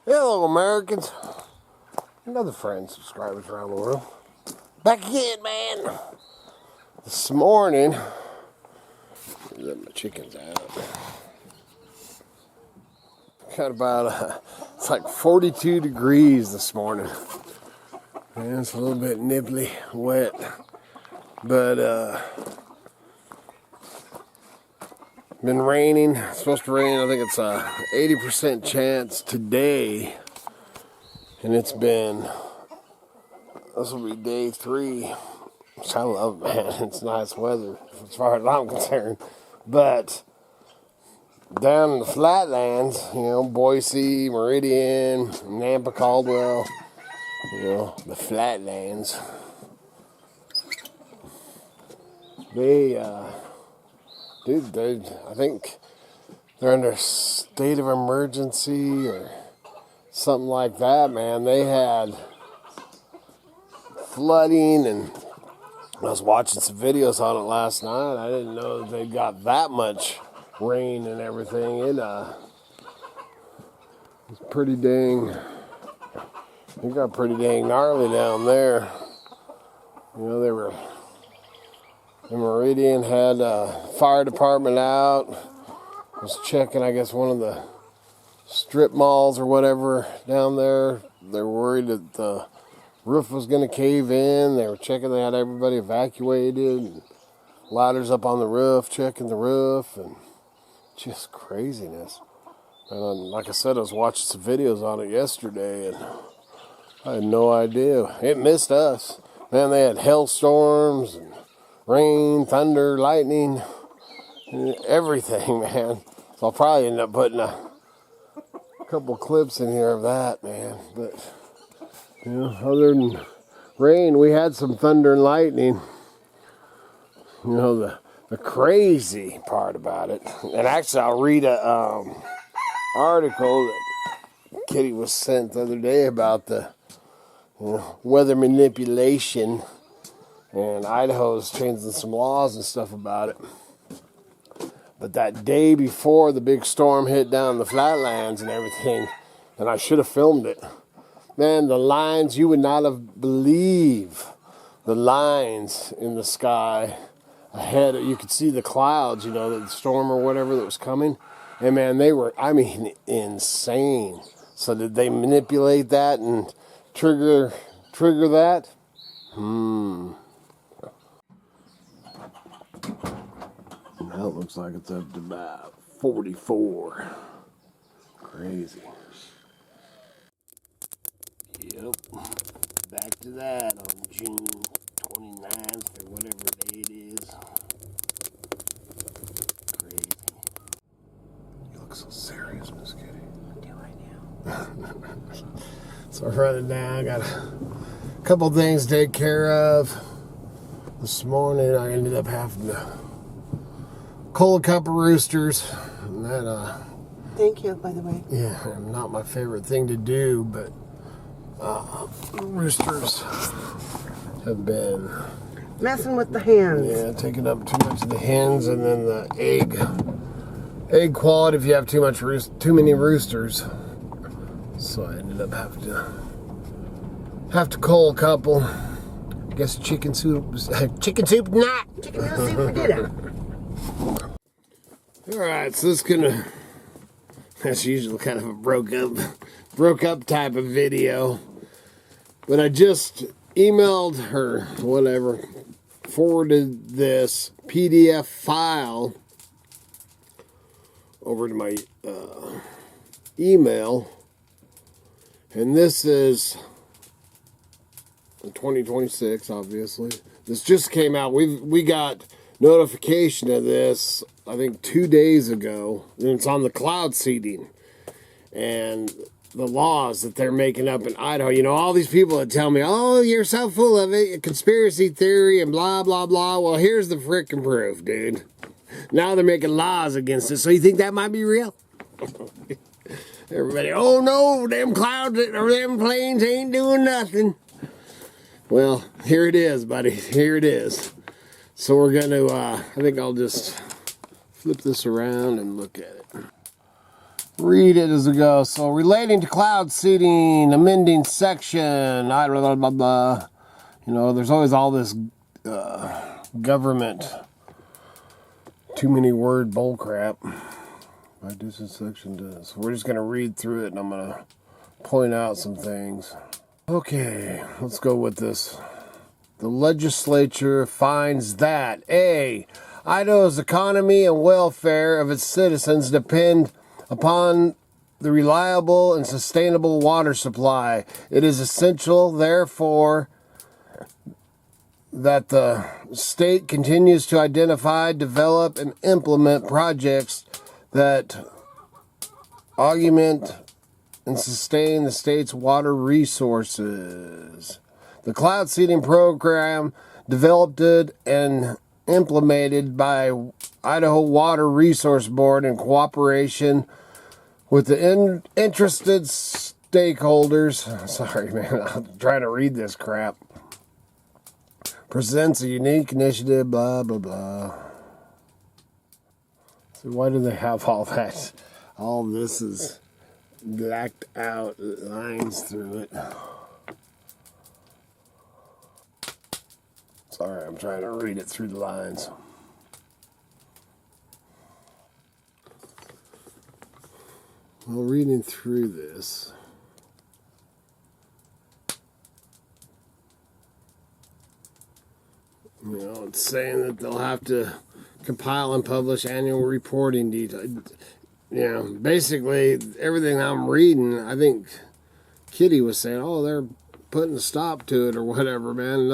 Hello, Americans. And other friends, subscribers around the world. Back again, man. This morning, let my chickens out. Got about, it's like 42 degrees this morning. And it's a little bit nipply, wet. But, been raining. It's supposed to rain. I think it's a 80% chance today. And it's been, this will be day 3. Which I love, man. It's nice weather as far as I'm concerned. But down in the flatlands, you know, Boise, Meridian, Nampa, Caldwell, you know, the flatlands. Dude, I think they're under a state of emergency or something like that, man. They had flooding, and I was watching some videos on it last night. I didn't know that they got that much rain and everything. It's pretty dang, it got pretty dang gnarly down there. You know, the Meridian had a fire department out. Was checking, I guess, one of the strip malls or whatever down there. They're worried that the roof was going to cave in. They were checking, they had everybody evacuated. And ladders up on the roof, checking the roof, and just craziness. And like I said, I was watching some videos on it yesterday, and I had no idea. It missed us. Man, they had hailstorms and rain, thunder, lightning, everything, man. So I'll probably end up putting a couple clips in here of that, man. But, you know, other than rain, we had some thunder and lightning. You know, the crazy part about it, and actually I'll read a article that Kitty was sent the other day about the, you know, weather manipulation. And Idaho's changing some laws and stuff about it. But that day before the big storm hit down the flatlands and everything, and I should have filmed it, man, the lines, you would not have believed the lines in the sky ahead. You could see the clouds, you know, the storm or whatever that was coming. And man, they were, I mean, insane. So did they manipulate that and trigger that? Now it looks like it's up to about 44. Crazy. Yep. Back to that on June 29th or whatever day it is. Crazy. You look so serious, Miss Kitty. What do I know? So I'm running down. Got a couple things to take care of. This morning I ended up having to cull a couple roosters. And that, thank you, by the way. yeah, not my favorite thing to do, but roosters have been Messing with the hens. Yeah, taking up too much of the hens, and then the egg quality if you have too many roosters. So I ended up have to cull a couple. I guess chicken soup not. Chicken noodle soup for dinner. Alright, so this that's usually kind of a broke up type of video. But I just emailed her, whatever, forwarded this PDF file over to my email. And this is 2026, obviously. This just came out. We got notification of this, I think 2 days ago. And it's on the cloud seeding and the laws that they're making up in Idaho. You know, all these people that tell me, oh, you're so full of it, conspiracy theory and blah, blah, blah. Well, here's the frickin' proof, dude. Now they're making laws against it. So you think that might be real? Everybody, oh no, them clouds or them planes ain't doing nothing. Well, here it is, buddy. Here it is. So we're going to, I think I'll just flip this around and look at it. read it as we go. So, relating to cloud seeding, amending section, blah, blah, blah, blah. You know, there's always all this government, too many word bull crap. By distance section does. So we're just going to read through it and I'm going to point out some things. Okay, let's go with this. The legislature finds that A, Idaho's economy and welfare of its citizens depend upon the reliable and sustainable water supply. It is essential, therefore, that the state continues to identify, develop, and implement projects that augment and sustain the state's water resources. The cloud seeding program developed and implemented by Idaho Water Resource Board in cooperation with the interested stakeholders. Sorry, man, I'm trying to read this crap. Presents a unique initiative, blah, blah, blah. So why do they have all that? All this is blacked out lines through it. Sorry, I'm trying to read it through the lines. Well, reading through this, you know, it's saying that they'll have to compile and publish annual reporting details. You know, basically everything I'm reading, I think Kitty was saying, oh, they're putting a stop to it or whatever, man.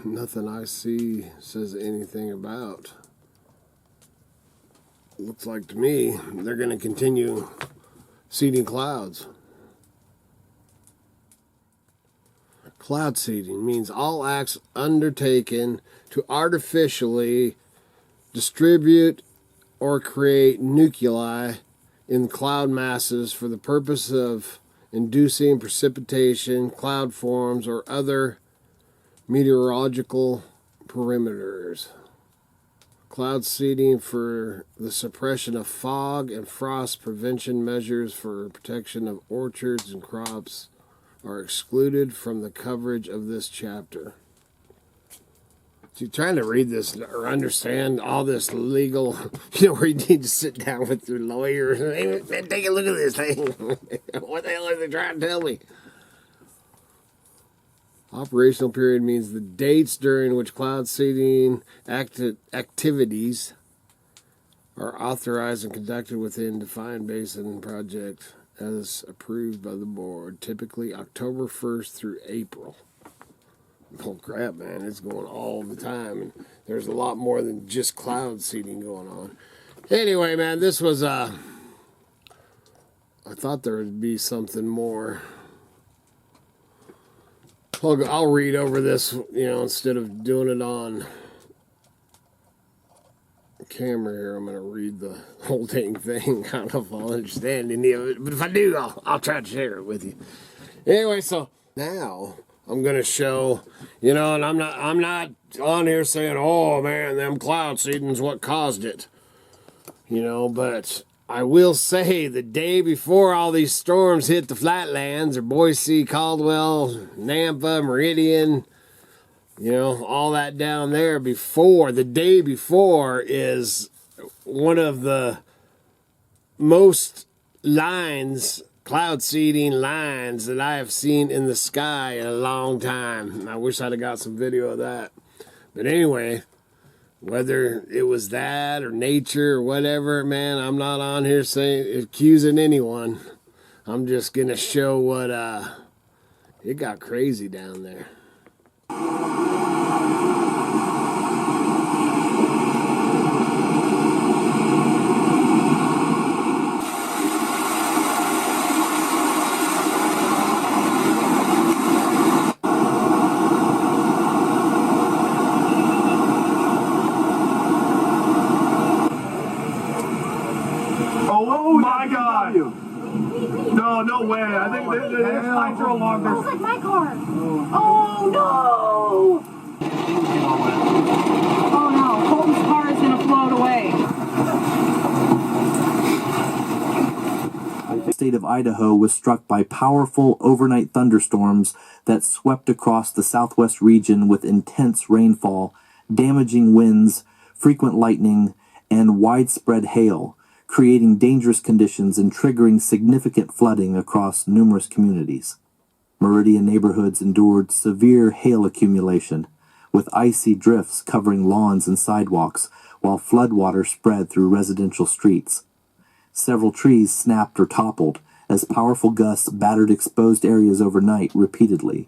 Nothing I see says anything about. Looks like to me they're going to continue seeding clouds. Cloud seeding means all acts undertaken to artificially distribute or create nuclei in cloud masses for the purpose of inducing precipitation, cloud forms, or other meteorological parameters. Cloud seeding for the suppression of fog and frost prevention measures for protection of orchards and crops are excluded from the coverage of this chapter. So you're trying to read this or understand all this legal, you know, where you need to sit down with your lawyer and hey, take a look at this thing. What the hell are they trying to tell me? Operational period means the dates during which cloud seeding activities are authorized and conducted within defined basin project as approved by the board, typically October 1st through April. Oh crap, man, it's going all the time, and there's a lot more than just cloud seeding going on. Anyway, man, this was, I thought there would be something more. I'll read over this, you know, instead of doing it on camera here. I'm going to read the whole dang thing. I don't know if I'll understand any of it, but if I do, I'll try to share it with you. Anyway, so now I'm going to show, you know, and I'm not on here saying, oh man, them cloud seeding's what caused it, you know, but I will say the day before all these storms hit the flatlands, or Boise, Caldwell, Nampa, Meridian, you know, all that down there the day before is one of the most cloud seeding lines that I have seen in the sky in a long time. I wish I'd have got some video of that. But anyway, whether it was that or nature or whatever, man, I'm not on here accusing anyone. I'm just going to show what, it got crazy down there. Oh my God! No way! I think their lights are along there. It's like my car. Oh no! state of Idaho was struck by powerful overnight thunderstorms that swept across the southwest region with intense rainfall, damaging winds, frequent lightning, and widespread hail, creating dangerous conditions and triggering significant flooding across numerous communities. Meridian neighborhoods endured severe hail accumulation, with icy drifts covering lawns and sidewalks, while floodwater spread through residential streets. Several trees snapped or toppled as powerful gusts battered exposed areas overnight repeatedly.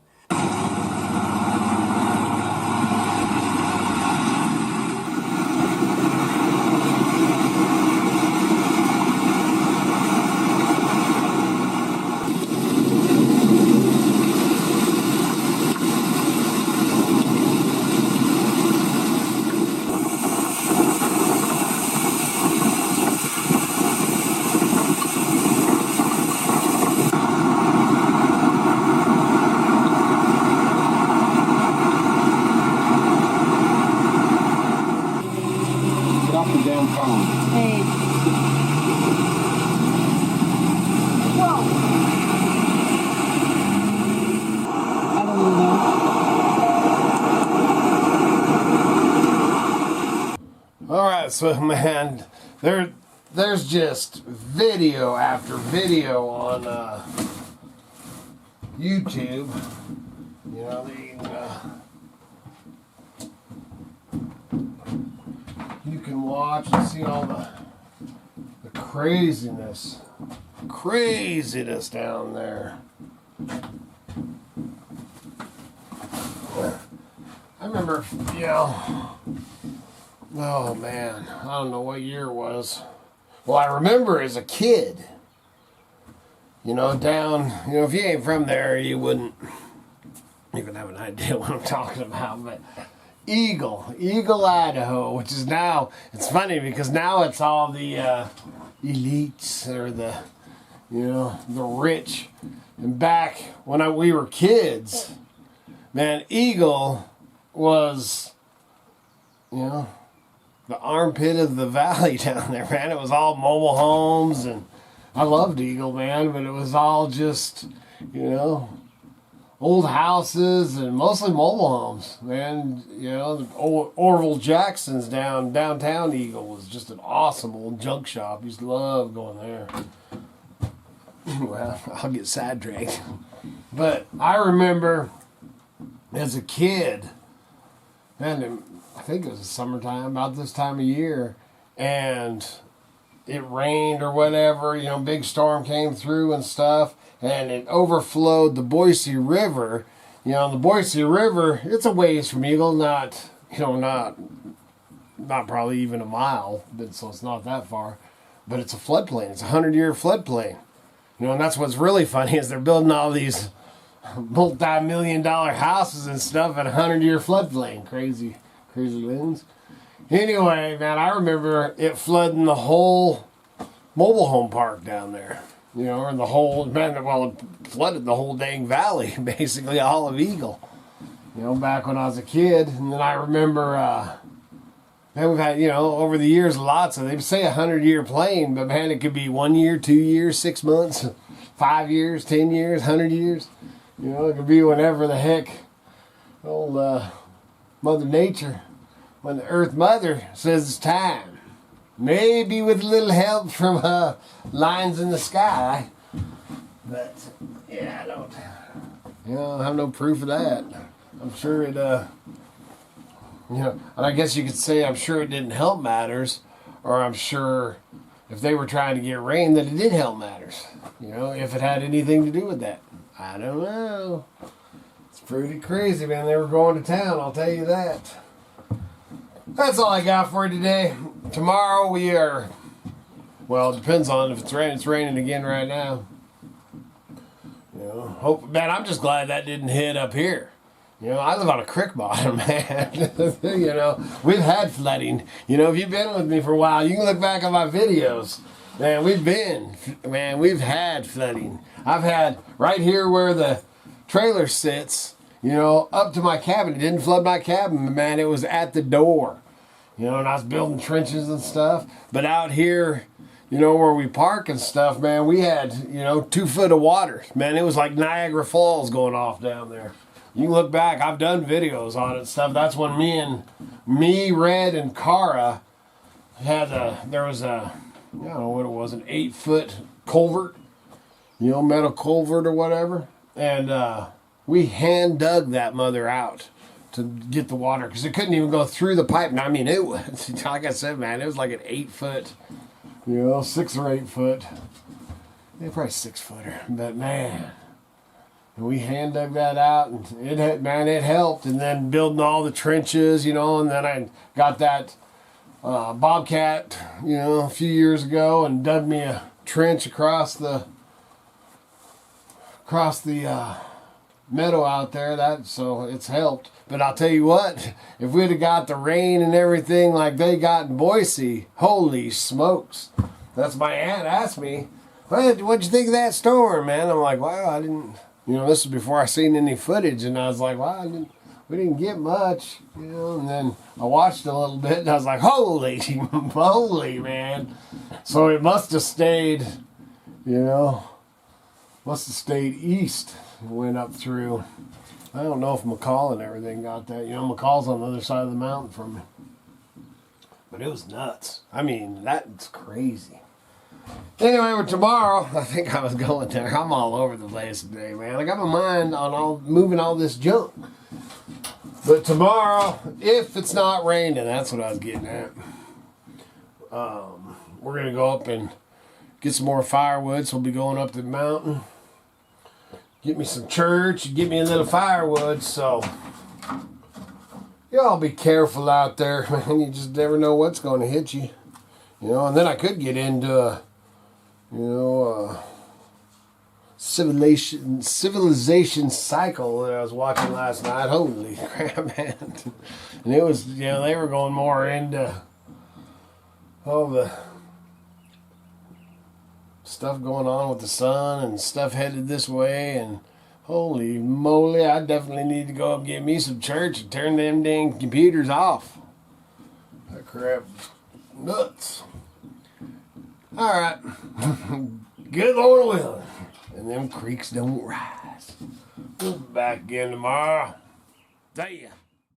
So man, there's just video after video on YouTube. You know, you can watch and see all the craziness down there. I remember, you know. Oh man, I don't know what year it was. Well, I remember as a kid, you know, down, you know, if you ain't from there, you wouldn't even have an idea what I'm talking about, but Eagle, Idaho, which is now, it's funny because now it's all the elites or the, you know, the rich. And back when we were kids, man, Eagle was, you know, the armpit of the valley down there, man. It was all mobile homes, and I loved Eagle, man, but it was all just, you know, old houses and mostly mobile homes, man. You know, Orville Jackson's downtown Eagle was just an awesome old junk shop. Used to love going there. Well, I'll get sidetracked. But I remember as a kid, man, I think it was the summertime, about this time of year, and it rained or whatever, you know, big storm came through and stuff, and it overflowed the Boise River. You know, the Boise River, it's a ways from Eagle, not probably even a mile, but so it's not that far, but it's a floodplain. It's a 100-year floodplain. You know, and that's what's really funny is they're building all these multi-million-dollar houses and stuff at a 100-year floodplain. Crazy winds. Anyway, man, I remember it flooding the whole mobile home park down there. You know, and the whole, man, well, it flooded the whole dang valley, basically all of Eagle. You know, back when I was a kid. And then I remember, man, we've had, you know, over the years, lots of, they say 100-year plain, but man, it could be 1 year, 2 years, 6 months, 5 years, 10 years, 100 years. You know, it could be whenever the heck old Mother Nature, when the Earth Mother says it's time. Maybe with a little help from lines in the sky. But, yeah, I don't have no proof of that. I'm sure it, you know, and I guess you could say I'm sure it didn't help matters, or I'm sure if they were trying to get rain that it did help matters. You know, if it had anything to do with that. I don't know. It's pretty crazy, man. They were going to town, I'll tell you that. That's all I got for you today. Tomorrow we are, well, it depends on if it's raining. It's raining again right now. You know, man, I'm just glad that didn't hit up here. You know, I live on a creek bottom, man. You know, we've had flooding. You know, if you've been with me for a while, you can look back at my videos. Man, we've had flooding. I've had right here where the trailer sits, you know, up to my cabin. It didn't flood my cabin, man. It was at the door. You know, and I was building trenches and stuff. But out here, you know, where we park and stuff, man, we had, you know, 2 foot of water. Man, it was like Niagara Falls going off down there. You can look back. I've done videos on it and stuff. That's when me, Red, and Cara had there was a, I don't know what it was, an 8 foot culvert, you know, metal culvert or whatever. And we hand dug that mother out to get the water because it couldn't even go through the pipe. Now, I mean, it was, like I said, man, it was like an 8 foot, you know, 6 or 8 foot. Yeah, probably 6 footer. But man, we hand dug that out, and it helped. And then building all the trenches, you know, and then I got that Bobcat, you know, a few years ago, and dug me a trench across the meadow out there. So it's helped. But I'll tell you what, if we'd have got the rain and everything like they got in Boise, holy smokes. That's my aunt asked me, what'd you think of that storm, man? I'm like, wow, I didn't, you know, this is before I seen any footage, and I was like, wow, we didn't get much, you know. And then I watched a little bit, and I was like, holy moly, man. So it must have stayed, you know, east and went up through. I don't know if McCall and everything got that. You know, McCall's on the other side of the mountain from me. But it was nuts. I mean, that's crazy. Anyway, with tomorrow, I think I was going there. I'm all over the place today, man. I got my mind on moving all this junk. But tomorrow, if it's not raining, that's what I was getting at. We're going to go up and get some more firewood. So we'll be going up the mountain. Get me some church, get me a little firewood. So y'all be careful out there, man. You just never know what's going to hit you. You know, and then I could get into civilization cycle that I was watching last night. Holy crap, man. And it was, you know, they were going more into all the stuff going on with the sun and stuff headed this way, and holy moly, I definitely need to go up and get me some church and turn them dang computers off. That crap, nuts. All right, good Lord willing, and them creeks don't rise. We'll be back again tomorrow. See ya.